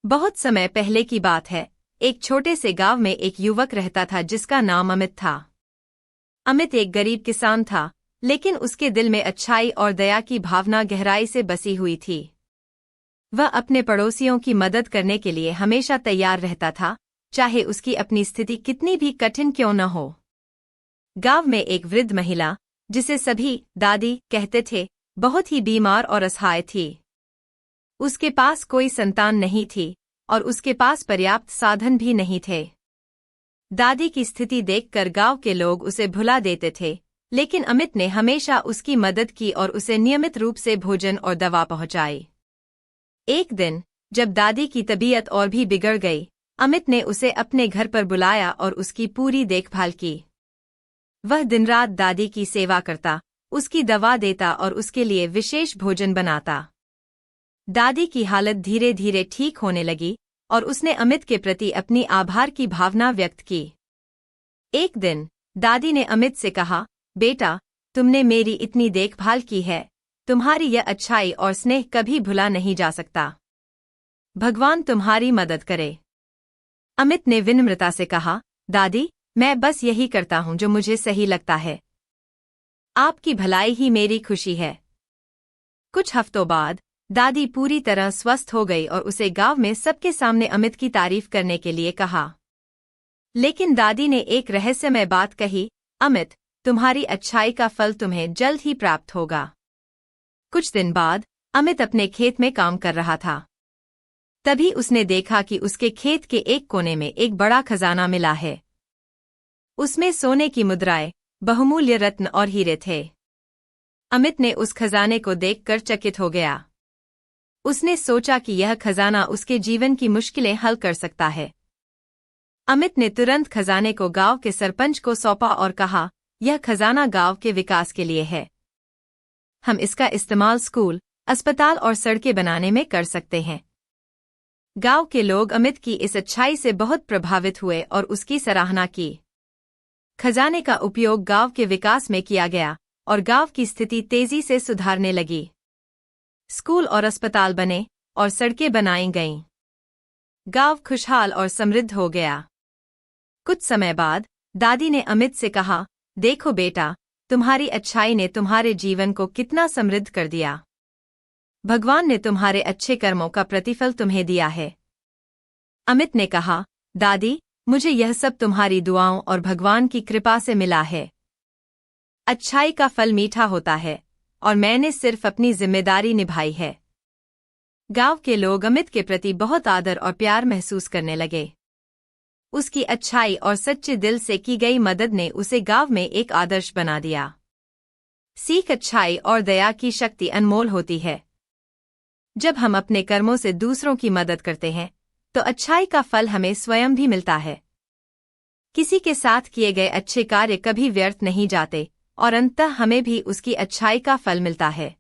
बहुत समय पहले की बात है। एक छोटे से गांव में एक युवक रहता था जिसका नाम अमित था। अमित एक गरीब किसान था, लेकिन उसके दिल में अच्छाई और दया की भावना गहराई से बसी हुई थी। वह अपने पड़ोसियों की मदद करने के लिए हमेशा तैयार रहता था, चाहे उसकी अपनी स्थिति कितनी भी कठिन क्यों न हो। गांव में एक वृद्ध महिला, जिसे सभी दादी कहते थे, बहुत ही बीमार और असहाय थी। उसके पास कोई संतान नहीं थी और उसके पास पर्याप्त साधन भी नहीं थे। दादी की स्थिति देखकर गांव के लोग उसे भुला देते थे, लेकिन अमित ने हमेशा उसकी मदद की और उसे नियमित रूप से भोजन और दवा पहुंचाई। एक दिन जब दादी की तबीयत और भी बिगड़ गई, अमित ने उसे अपने घर पर बुलाया और उसकी पूरी देखभाल की। वह दिन रात दादी की सेवा करता, उसकी दवा देता और उसके लिए विशेष भोजन बनाता। दादी की हालत धीरे धीरे ठीक होने लगी और उसने अमित के प्रति अपनी आभार की भावना व्यक्त की। एक दिन दादी ने अमित से कहा, बेटा, तुमने मेरी इतनी देखभाल की है, तुम्हारी यह अच्छाई और स्नेह कभी भुला नहीं जा सकता। भगवान तुम्हारी मदद करे। अमित ने विनम्रता से कहा, दादी, मैं बस यही करता हूं जो मुझे सही लगता है। आपकी भलाई ही मेरी खुशी है। कुछ हफ्तों बाद दादी पूरी तरह स्वस्थ हो गई और उसे गांव में सबके सामने अमित की तारीफ करने के लिए कहा। लेकिन दादी ने एक रहस्यमय बात कही, अमित, तुम्हारी अच्छाई का फल तुम्हें जल्द ही प्राप्त होगा। कुछ दिन बाद अमित अपने खेत में काम कर रहा था। तभी उसने देखा कि उसके खेत के एक कोने में एक बड़ा खजाना मिला है। उसमें सोने की मुद्राएं, बहुमूल्य रत्न और हीरे थे। अमित ने उस खजाने को देखकर चकित हो गया। उसने सोचा कि यह खजाना उसके जीवन की मुश्किलें हल कर सकता है। अमित ने तुरंत खजाने को गांव के सरपंच को सौंपा और कहा, यह खजाना गांव के विकास के लिए है। हम इसका इस्तेमाल स्कूल, अस्पताल और सड़कें बनाने में कर सकते हैं। गांव के लोग अमित की इस अच्छाई से बहुत प्रभावित हुए और उसकी सराहना की। खजाने का उपयोग गांव के विकास में किया गया और गांव की स्थिति तेजी से सुधारने लगी। स्कूल और अस्पताल बने और सड़कें बनाई गईं। गांव खुशहाल और समृद्ध हो गया। कुछ समय बाद दादी ने अमित से कहा, देखो बेटा, तुम्हारी अच्छाई ने तुम्हारे जीवन को कितना समृद्ध कर दिया। भगवान ने तुम्हारे अच्छे कर्मों का प्रतिफल तुम्हें दिया है। अमित ने कहा, दादी, मुझे यह सब तुम्हारी दुआओं और भगवान की कृपा से मिला है। अच्छाई का फल मीठा होता है और मैंने सिर्फ अपनी जिम्मेदारी निभाई है। गांव के लोग अमित के प्रति बहुत आदर और प्यार महसूस करने लगे। उसकी अच्छाई और सच्चे दिल से की गई मदद ने उसे गांव में एक आदर्श बना दिया। सीख, अच्छाई और दया की शक्ति अनमोल होती है। जब हम अपने कर्मों से दूसरों की मदद करते हैं, तो अच्छाई का फल हमें स्वयं भी मिलता है। किसी के साथ किए गए अच्छे कार्य कभी व्यर्थ नहीं जाते और अंततः हमें भी उसकी अच्छाई का फल मिलता है।